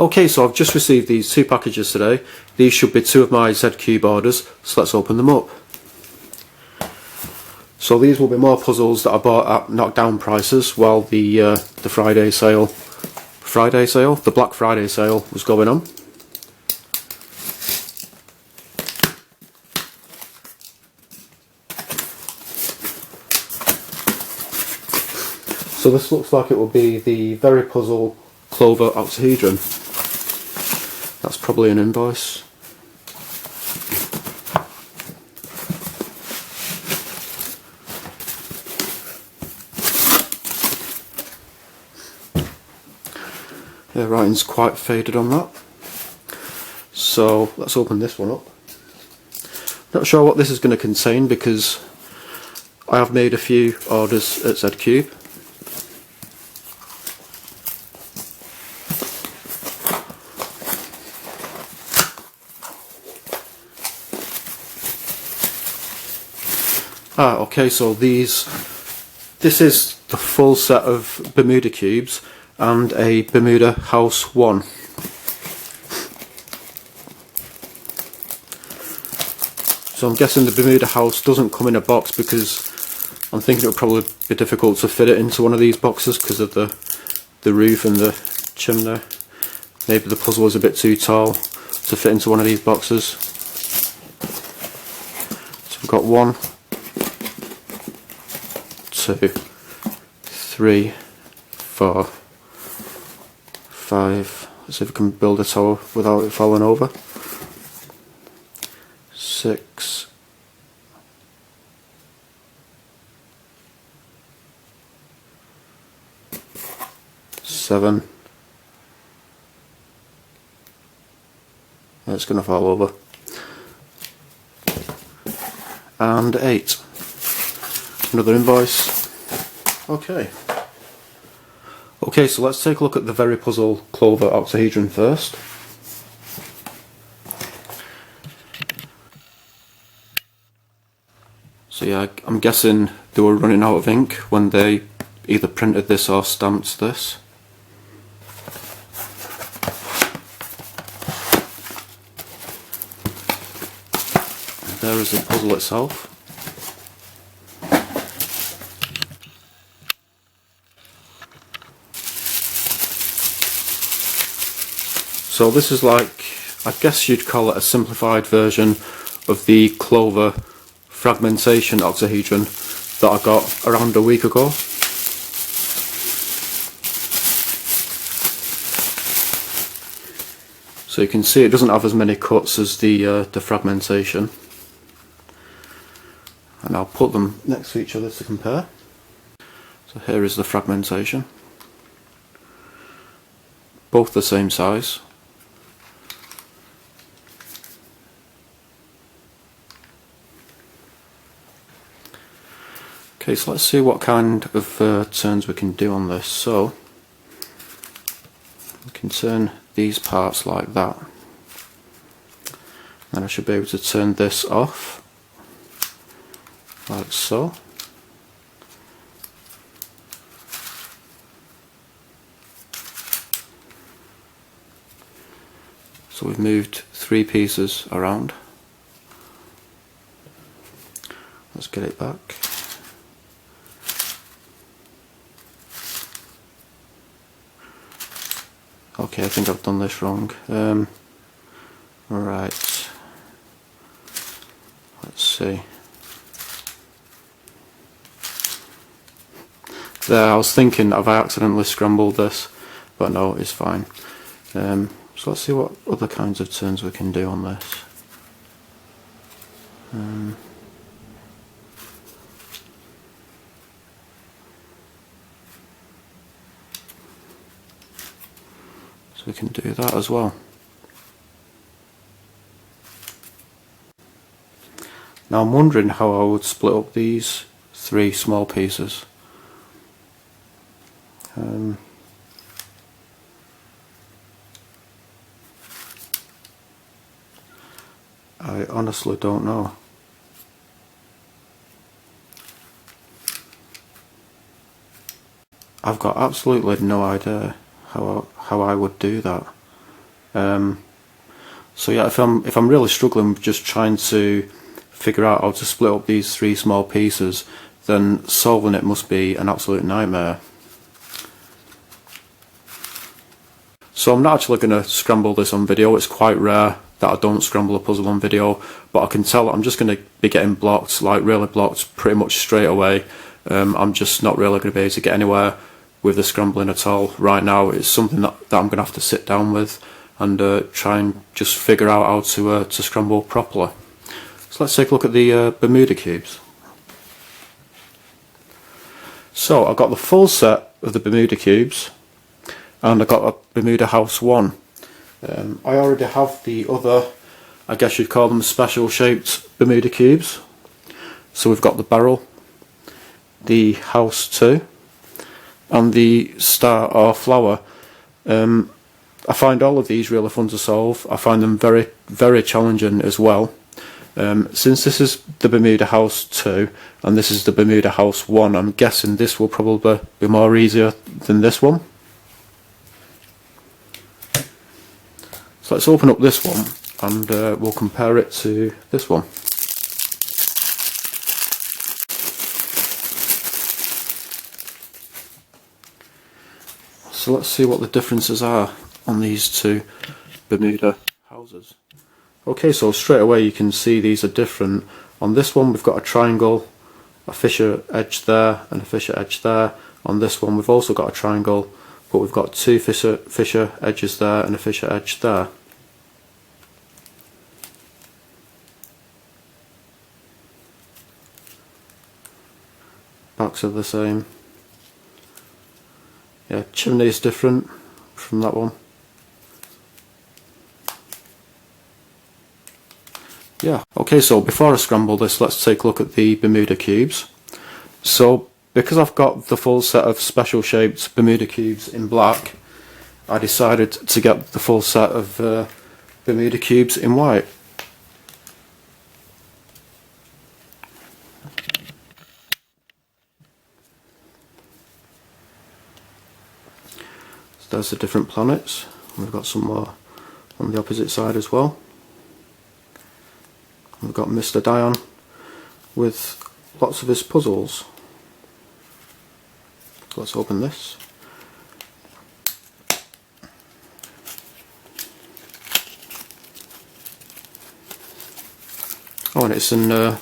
Okay, so I've just received these two packages today. These should be two of my ZCube orders, so let's open them up. So these will be more puzzles that I bought at knockdown prices while the Black Friday sale was going on. So this looks like it will be the VeryPuzzle Clover Octahedron. That's probably an invoice. Yeah, writing's quite faded on that. So let's open this one up. Not sure what this is going to contain because I have made a few orders at ZCube. Okay, so this is the full set of Bermuda Cubes and a Bermuda House I. So I'm guessing the Bermuda House doesn't come in a box because I'm thinking it would probably be difficult to fit it into one of these boxes because of the roof and the chimney. Maybe the puzzle is a bit too tall to fit into one of these boxes. So we've got 1, 2, 3, 4, 5. Let's see if we can build a tower without it falling over. 6, 7. It's going to fall over. And 8. Another invoice. Okay, so let's take a look at the VeryPuzzle Clover Octahedron first. So yeah, I'm guessing they were running out of ink when they either printed this or stamped this. And there is the puzzle itself. So this is like, I guess you'd call it a simplified version of the Clover fragmentation octahedron that I got around a week ago. So you can see it doesn't have as many cuts as the fragmentation. And I'll put them next to each other to compare. So here is the fragmentation. Both the same size. Okay, so let's see what kind of turns we can do on this. So we can turn these parts like that, and I should be able to turn this off like so. So we've moved 3 pieces around. Let's get it back. Okay, I think I've done this wrong. Right. Let's see. There, I was thinking, have I accidentally scrambled this? But no, it's fine. So let's see what other kinds of turns we can do on this. So we can do that as well. Now I'm wondering how I would split up these 3 small pieces. I honestly don't know. I've got absolutely no idea how I would do that. So yeah, if I'm really struggling with just trying to figure out how to split up these 3 small pieces, then solving it must be an absolute nightmare. So I'm not actually going to scramble this on video. It's quite rare that I don't scramble a puzzle on video, but I can tell that I'm just going to be getting blocked, like really blocked pretty much straight away. I'm just not really going to be able to get anywhere with the scrambling at all right now. It's something that I'm going to have to sit down with and try and just figure out how to scramble properly. So let's take a look at the Bermuda Cubes. So I've got the full set of the Bermuda Cubes, and I've got a Bermuda House I. I already have the other, I guess you'd call them special shaped Bermuda Cubes. So we've got the barrel, the House II, and the star or flower. I find all of these really fun to solve. I find them very, very challenging as well. Since this is the Bermuda House II and this is the Bermuda House I, I'm guessing this will probably be more easier than this one. So let's open up this one and we'll compare it to this one. So let's see what the differences are on these 2 Bermuda houses. Okay, so straight away you can see these are different. On this one we've got a triangle, a fissure edge there and a fissure edge there. On this one we've also got a triangle, but we've got 2 fissure edges there and a fissure edge there. Backs are the same. Yeah, chimney is different from that one. Yeah, okay, so before I scramble this, let's take a look at the Bermuda Cubes. So, because I've got the full set of special shaped Bermuda Cubes in black, I decided to get the full set of Bermuda Cubes in white. So there's the different planets. We've got some more on the opposite side as well. We've got Mr. Dayan with lots of his puzzles. Let's open this. Oh, and it's in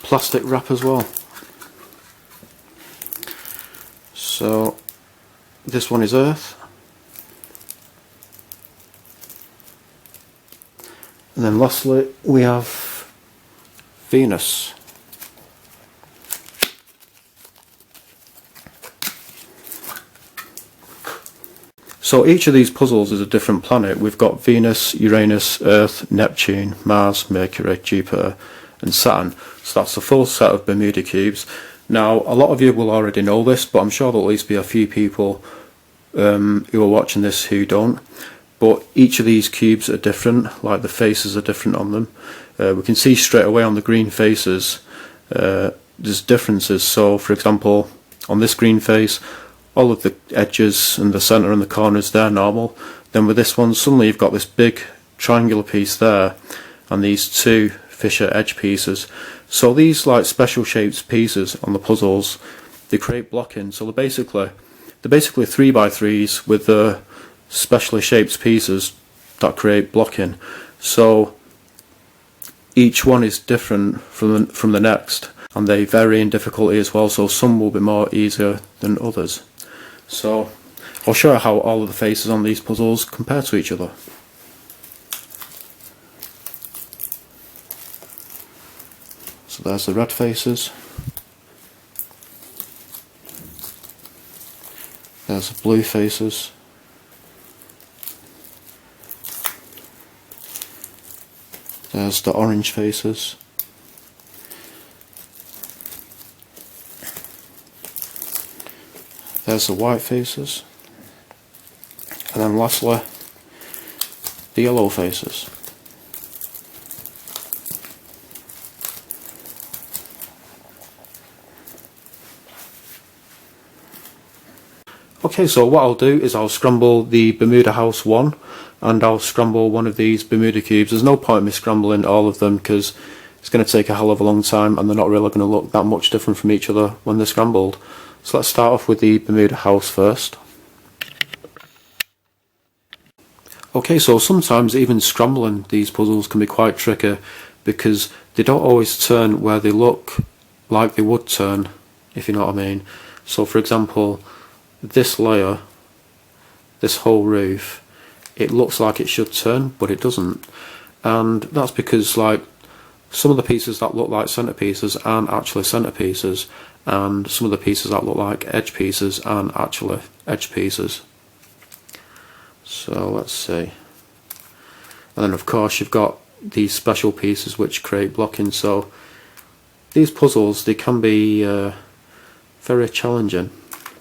plastic wrap as well. So this one is Earth. And then lastly we have Venus. So each of these puzzles is a different planet. We've got Venus, Uranus, Earth, Neptune, Mars, Mercury, Jupiter and Saturn. So that's the full set of Bermuda Cubes. Now a lot of you will already know this, but I'm sure there'll at least be a few people who are watching this who don't. But each of these cubes are different, like the faces are different on them. We can see straight away on the green faces there's differences. So for example, on this green face, all of the edges and the centre and the corners, they're normal. Then with this one, suddenly you've got this big triangular piece there and these 2 fissure edge pieces. So these like special shaped pieces on the puzzles, they create blocking. So they're basically 3x3s with the specially shaped pieces that create blocking. So each one is different from the next, and they vary in difficulty as well, so some will be more easier than others. So I'll show you how all of the faces on these puzzles compare to each other. So there's the red faces, there's the blue faces, there's the orange faces, there's the white faces, and then lastly the yellow faces. Okay, so what I'll do is I'll scramble the Bermuda House I, and I'll scramble one of these Bermuda Cubes. There's no point in me scrambling all of them because it's going to take a hell of a long time and they're not really going to look that much different from each other when they're scrambled. So let's start off with the Bermuda House first. Okay, so sometimes even scrambling these puzzles can be quite tricky because they don't always turn where they look like they would turn, if you know what I mean. So for example, this layer, this whole roof, it looks like it should turn, but it doesn't. And that's because like some of the pieces that look like centerpieces aren't actually centerpieces, and some of the pieces that look like edge pieces aren't actually edge pieces. So let's see. And then of course you've got these special pieces which create blocking. So these puzzles, they can be very challenging.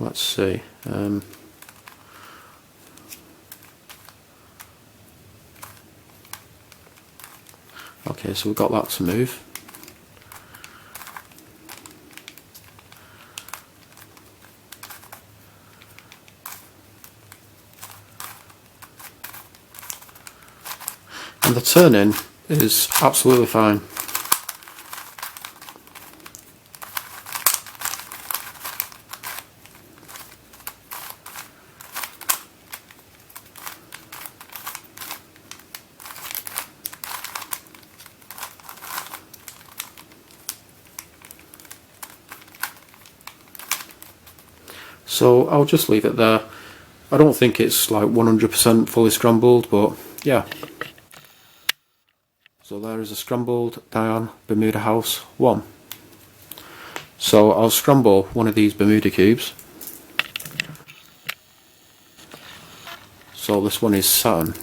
Let's see. Okay, so we've got that to move. And the turning is absolutely fine. So I'll just leave it there. I don't think it's like 100% fully scrambled, but yeah. So there is a scrambled Dayan Bermuda House I. So I'll scramble one of these Bermuda Cubes. So this one is Saturn.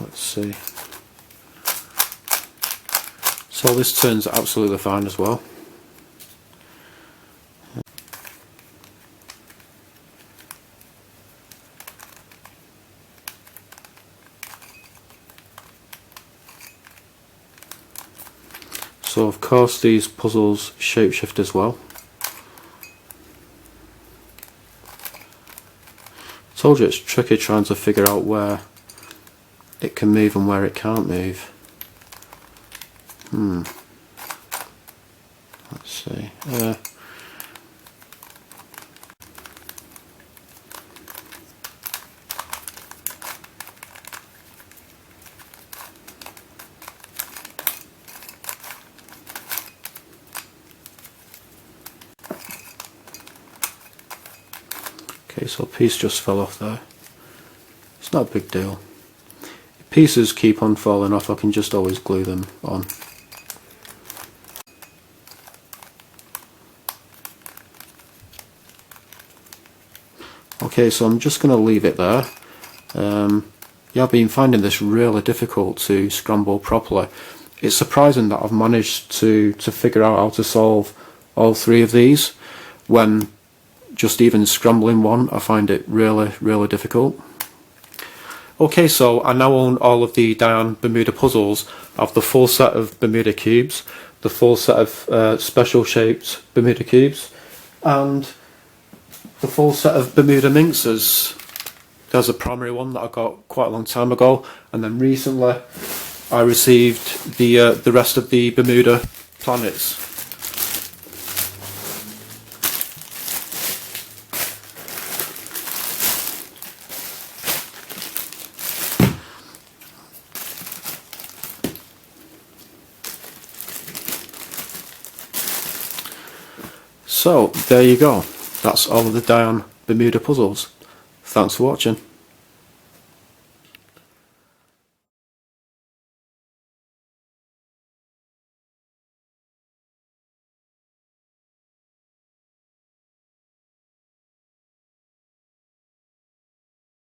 Let's see. So this turns absolutely fine as well. So of course these puzzles shapeshift as well. I told you it's tricky trying to figure out where it can move and where it can't move. Let's see. Okay, so a piece just fell off there. It's not a big deal. If pieces keep on falling off, I can just always glue them on. Okay, so I'm just going to leave it there. Yeah, I've been finding this really difficult to scramble properly. It's surprising that I've managed to figure out how to solve all three of these when just even scrambling one, I find it really difficult. Okay, so I now own all of the Dayan Bermuda puzzles. I have the full set of Bermuda Cubes, the full set of special shaped Bermuda Cubes, and the full set of Bermuda Minxes. There's a primary one that I got quite a long time ago, and then recently I received the rest of the Bermuda planets. So there you go. That's all of the Dayan Bermuda puzzles. Thanks for watching.